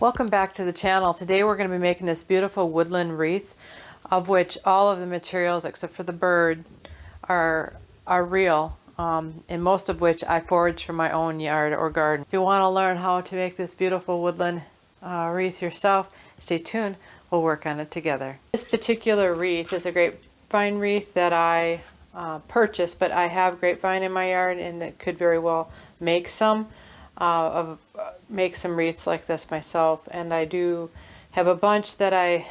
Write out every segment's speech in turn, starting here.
Welcome back to the channel. Today we're going to be making this beautiful woodland wreath, of which all of the materials except for the bird are real, and most of which I foraged from my own yard or garden. If you want to learn how to make this beautiful woodland wreath yourself, stay tuned. We'll work on it together. This particular wreath is a grapevine wreath that I purchased, but I have grapevine in my yard and it could very well make some wreaths like this myself. And I do have a bunch that I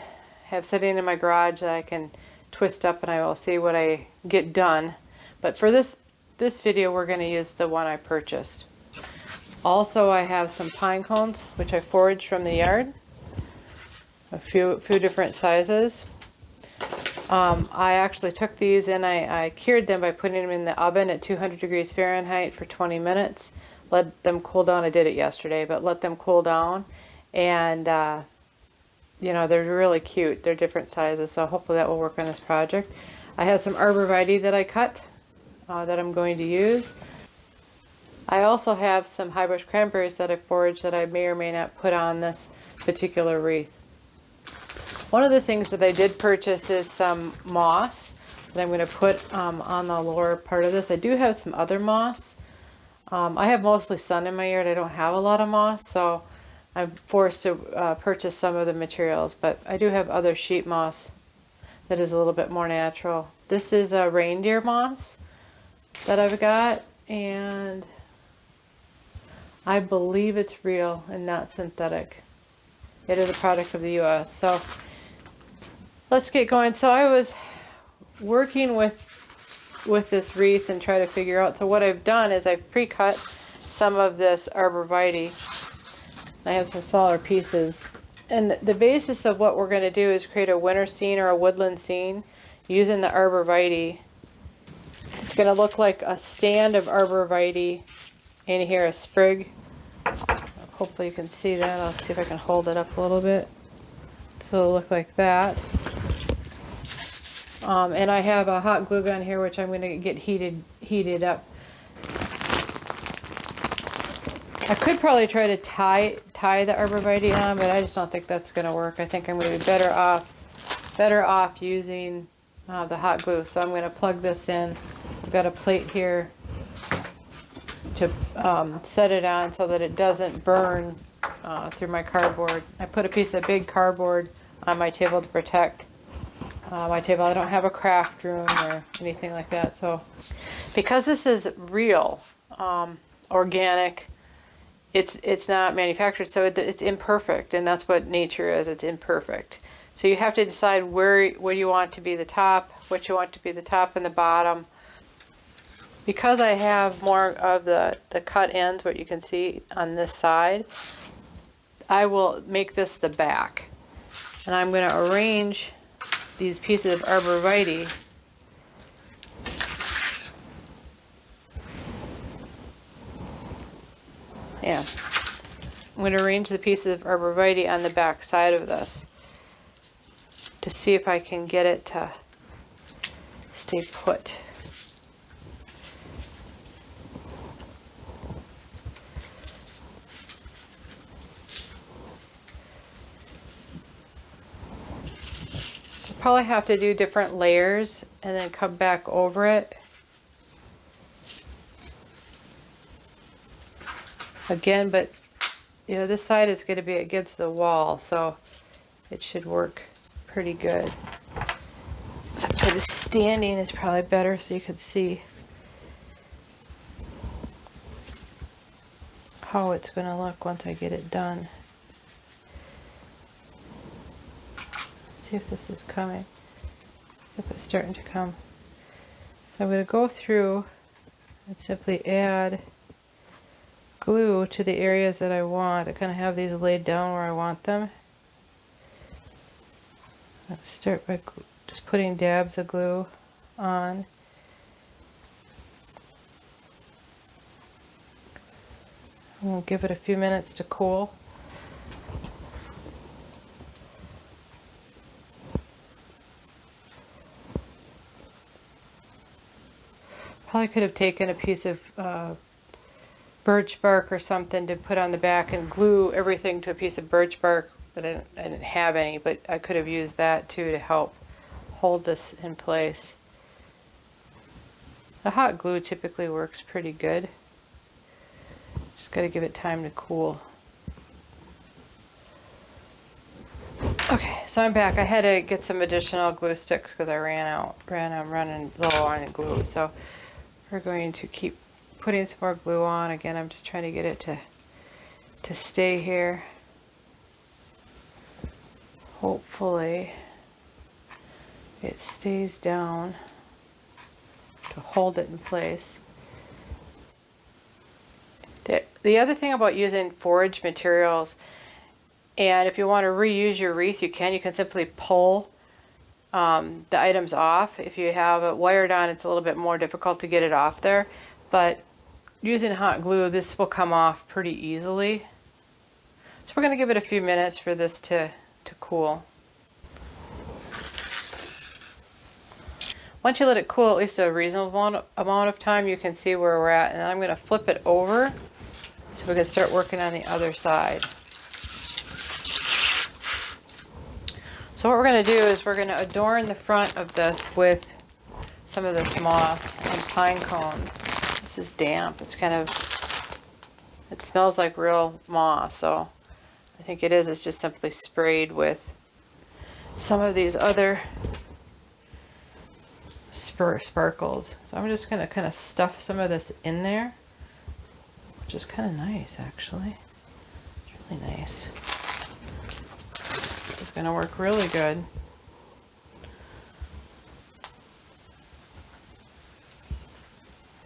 have sitting in my garage that I can twist up, and I will see what I get done. But for this video we're going to use the one I purchased. Also, I have some pine cones which I foraged from the yard, a few different sizes. I actually took these and I cured them by putting them in the oven at 200 degrees Fahrenheit for 20 minutes. Let them cool down. I did it yesterday, but let them cool down. And, you know, they're really cute. They're different sizes, so hopefully that will work on this project. I have some Arborvitae that I cut that I'm going to use. I also have some Highbush Cranberries that I foraged that I may or may not put on this particular wreath. One of the things that I did purchase is some moss that I'm going to put on the lower part of this. I do have some other moss. I have mostly sun in my yard. I don't have a lot of moss, so I'm forced to purchase some of the materials, but I do have other sheet moss that is a little bit more natural. This is a Reindeer Moss that I've got, and I believe it's real and not synthetic. It is a product of the US. So let's get going. So I was working with this wreath and try to figure out. So what I've done is I've pre-cut some of this Arborvitae. I have some smaller pieces. And the basis of what we're going to do is create a winter scene or a woodland scene using the Arborvitae. It's going to look like a stand of Arborvitae, and here a sprig. Hopefully you can see that. I'll see if I can hold it up a little bit. So it'll look like that. And I have a hot glue gun here, which I'm going to get heated up. I could probably try to tie the Arborvitae on, but I just don't think that's going to work. I think I'm going to be better off using the hot glue. So I'm going to plug this in. I've got a plate here to set it on so that it doesn't burn through my cardboard. I put a piece of big cardboard on my table to protect my table. I don't have a craft room or anything like that. So because this is real, organic, it's not manufactured, so it's imperfect, and that's what nature is. It's imperfect. So you have to decide what you want to be the top, what you want to be the top and the bottom. Because I have more of the cut ends, what you can see on this side, I will make this the back. And I'm going to arrange these pieces of Arborvitae I'm going to arrange the pieces of Arborvitae on the back side of this to see if I can get it to stay put. Probably have to do different layers and then come back over it again, but you know, this side is going to be against the wall, so it should work pretty good. So maybe standing is probably better so you can see how it's going to look once I get it done. See if this is coming, if it's starting to come. So I'm going to go through and simply add glue to the areas that I want. I kind of have these laid down where I want them. I'll start by just putting dabs of glue on. We'll give it a few minutes to cool. Probably could have taken a piece of birch bark or something to put on the back and glue everything to a piece of birch bark, but I didn't have any, but I could have used that too to help hold this in place. The hot glue typically works pretty good. Just got to give it time to cool. Okay, so I'm back. I had to get some additional glue sticks because I I'm running low on glue. So we're going to keep putting some more glue on. Again, I'm just trying to get it to stay here. Hopefully it stays down to hold it in place. The other thing about using foraged materials, and if you want to reuse your wreath, you can simply pull the items off. If you have it wired on, it's a little bit more difficult to get it off there, but using hot glue, this will come off pretty easily. So we're going to give it a few minutes for this to cool. Once you let it cool at least a reasonable amount of time, you can see where we're at, and I'm going to flip it over so we can start working on the other side. So what we're going to do is we're going to adorn the front of this with some of this moss and pine cones. This is damp. It's kind of, it smells like real moss, so I think it is. It's just simply sprayed with some of these other sparkles. So I'm just going to kind of stuff some of this in there, which is kind of nice actually. It's really nice. It's going to work really good.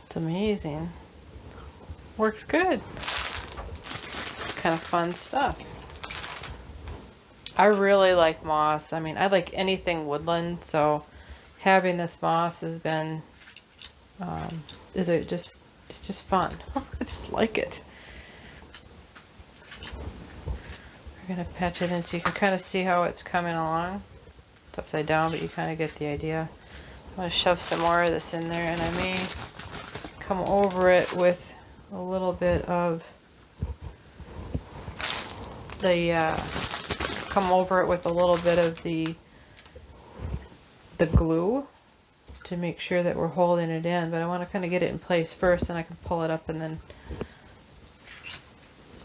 It's amazing. Works good. Kind of fun stuff. I really like moss. I mean, I like anything woodland, so having this moss has been it's just fun. I just like it. We're gonna patch it in so you can kind of see how it's coming along. It's upside down, but you kind of get the idea. I'm gonna shove some more of this in there, and I may come over it with a little bit of the glue to make sure that we're holding it in, but I want to kind of get it in place first, and I can pull it up and then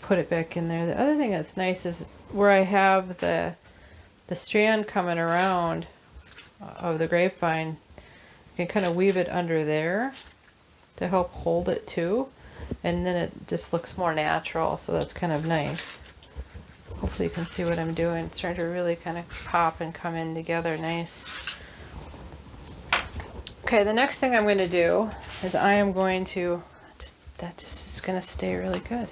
put it back in there. The other thing that's nice is where I have the strand coming around of the grapevine, you can kind of weave it under there to help hold it too, and then it just looks more natural, so that's kind of nice. Hopefully you can see what I'm doing. It's starting to really kind of pop and come in together nice. Okay, the next thing I'm going to do is I am going to, that just is going to stay really good.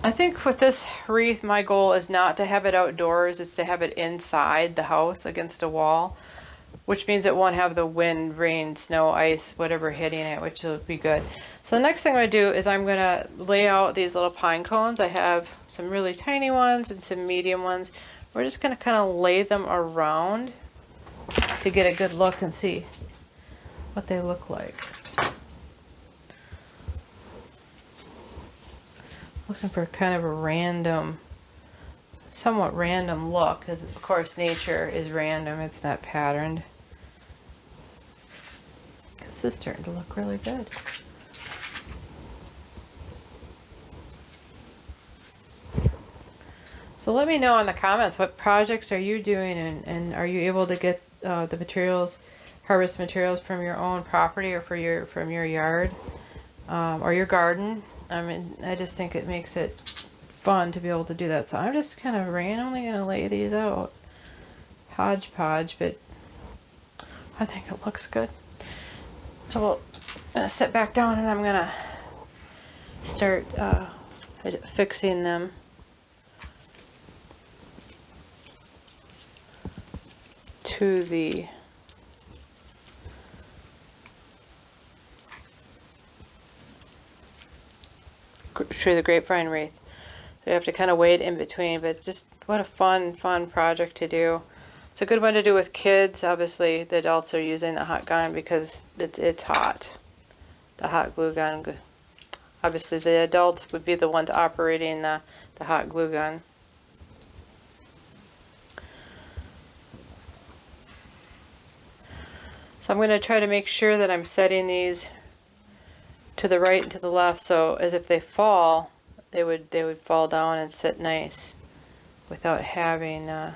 I think with this wreath, my goal is not to have it outdoors, it's to have it inside the house against a wall, which means it won't have the wind, rain, snow, ice, whatever hitting it, which will be good. So the next thing I'm going to do is I'm going to lay out these little pine cones. I have some really tiny ones and some medium ones. We're just going to kind of lay them around to get a good look and see what they look like. Looking for kind of a random, somewhat random look, because of course nature is random, it's not patterned. This is starting to look really good. So let me know in the comments, what projects are you doing, and are you able to get the materials, harvest materials from your own property or from your yard or your garden? I mean, I just think it makes it fun to be able to do that. So I'm just kind of randomly going to lay these out, hodgepodge, but I think it looks good. So I'm going to sit back down and I'm going to start fixing them. To the grapevine wreath. So you have to kind of wait in between, but just what a fun project to do. It's a good one to do with kids. Obviously the adults are using the hot gun because it's hot. the hot glue gun. Obviously the adults would be the ones operating the hot glue gun. So I'm going to try to make sure that I'm setting these to the right and to the left, so as if they fall, they would fall down and sit nice without having them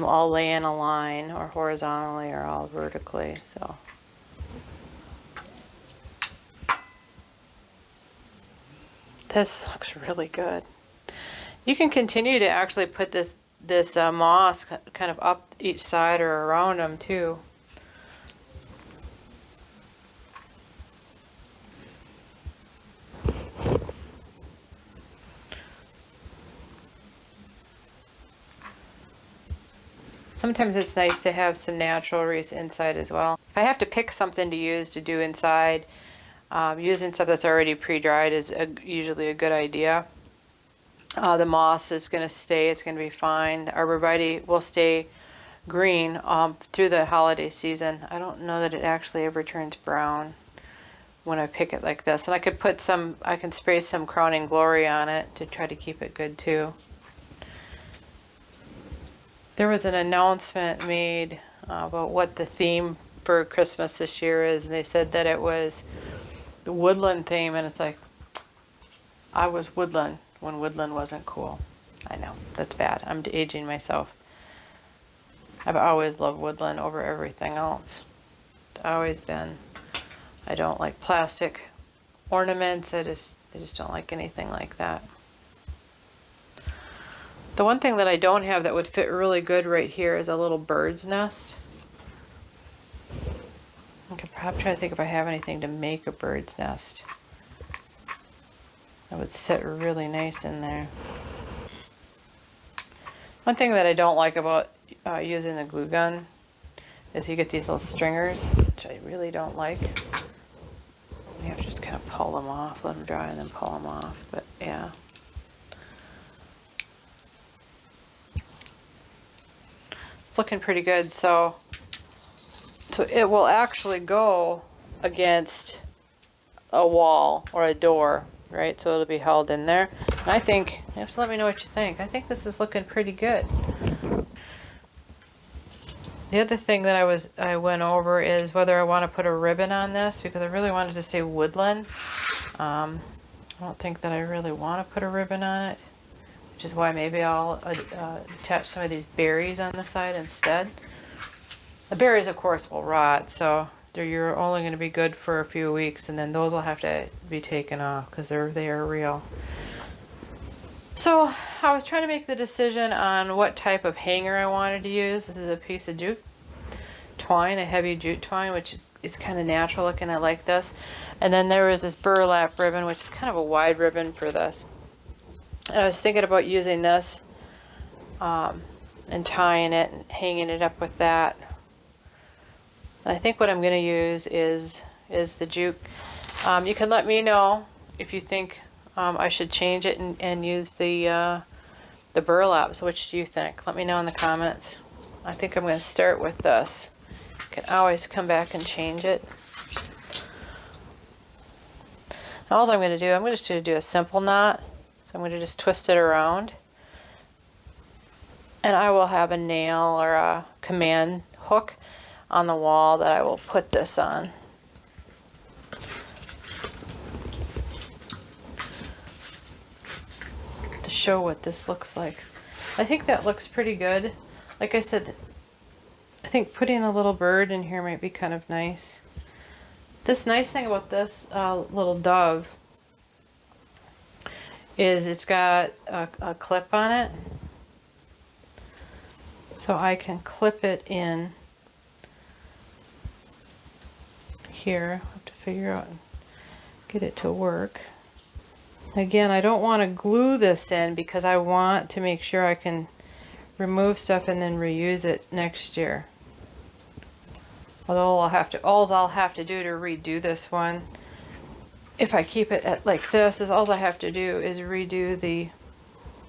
all lay in a line or horizontally or all vertically. So this looks really good. You can continue to actually put this moss kind of up each side or around them too. Sometimes it's nice to have some natural wreaths inside as well. If I have to pick something to use to do inside, using stuff that's already pre-dried is usually a good idea. The moss is going to stay, it's going to be fine. The Arborvitae will stay green through the holiday season. I don't know that it actually ever turns brown when I pick it like this. And I could put some, I can spray some Crowning Glory on it to try to keep it good too. There was an announcement made about what the theme for Christmas this year is, and they said that it was the woodland theme, and it's like, I was woodland when woodland wasn't cool. I know, that's bad. I'm aging myself. I've always loved woodland over everything else. It's always been. I don't like plastic ornaments. I just don't like anything like that. The one thing that I don't have that would fit really good right here is a little bird's nest. I could perhaps try to think if I have anything to make a bird's nest. That would sit really nice in there. One thing that I don't like about using the glue gun is you get these little stringers, which I really don't like. You have to just kind of pull them off, let them dry, and then pull them off. But yeah. It's looking pretty good, so it will actually go against a wall or a door, right? So it'll be held in there. And I think, you have to let me know what you think. I think this is looking pretty good. The other thing that I went over is whether I want to put a ribbon on this, because I really wanted to say woodland. I don't think that I really want to put a ribbon on it, which is why maybe I'll attach some of these berries on the side instead. The berries, of course, will rot, so you're only going to be good for a few weeks, and then those will have to be taken off because they are real. So I was trying to make the decision on what type of hanger I wanted to use. This is a piece of jute twine, a heavy jute twine, which is kind of natural looking. I like this. And then there was this burlap ribbon, which is kind of a wide ribbon for this. And I was thinking about using this and tying it and hanging it up with that. And I think what I'm going to use is the jute. You can let me know if you think I should change it and use the burlap. So which do you think? Let me know in the comments. I think I'm going to start with this. You can always come back and change it. Now all I'm going to do, I'm just going to do a simple knot. So I'm going to just twist it around. And I will have a nail or a command hook on the wall that I will put this on. To show what this looks like. I think that looks pretty good. Like I said, I think putting a little bird in here might be kind of nice. This nice thing about this little dove is it's got a clip on it. So I can clip it in here. I have to figure out and get it to work. Again, I don't want to glue this in because I want to make sure I can remove stuff and then reuse it next year. Although all I'll have to do to redo this one, if I keep it at like this, is all I have to do is redo the.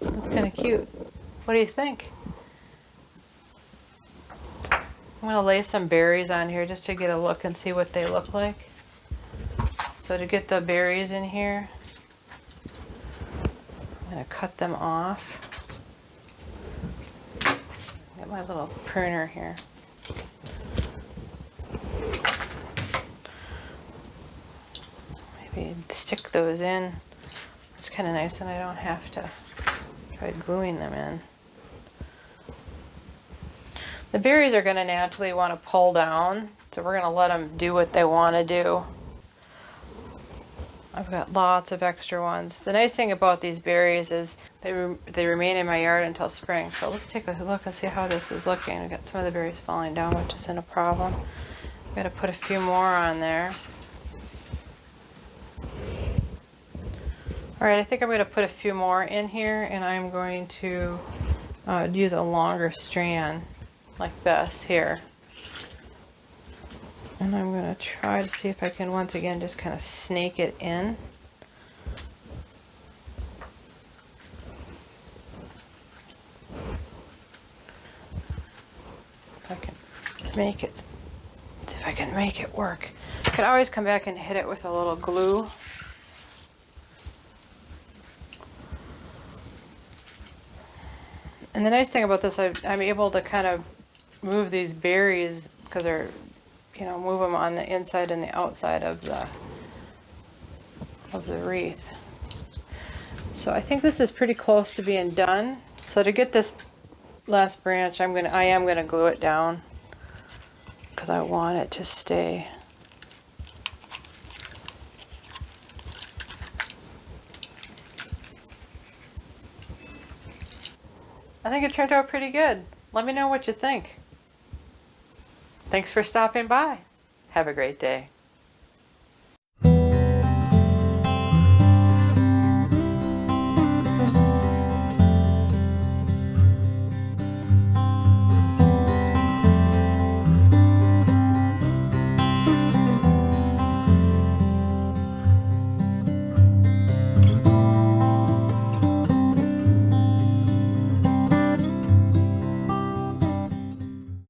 That's kind of cute. What do you think? I'm going to lay some berries on here just to get a look and see what they look like. So to get the berries in here, I'm going to cut them off. Get my little pruner here. Maybe stick those in. It's kind of nice and I don't have to try gluing them in. The berries are going to naturally want to pull down, so we're going to let them do what they want to do. I've got lots of extra ones. The nice thing about these berries is they remain in my yard until spring. So let's take a look and see how this is looking. We've got some of the berries falling down, which isn't a problem. I've got to put a few more on there. Alright, I think I'm going to put a few more in here, and I'm going to use a longer strand like this here. And I'm going to try to see if I can once again just kind of snake it in. If I can make it, see if I can make it work. I can always come back and hit it with a little glue. And the nice thing about this, I'm able to kind of move these berries because they're, you know, move them on the inside and the outside of the wreath. So I think this is pretty close to being done. So to get this last branch, I am gonna glue it down because I want it to stay. I think it turned out pretty good. Let me know what you think. Thanks for stopping by. Have a great day.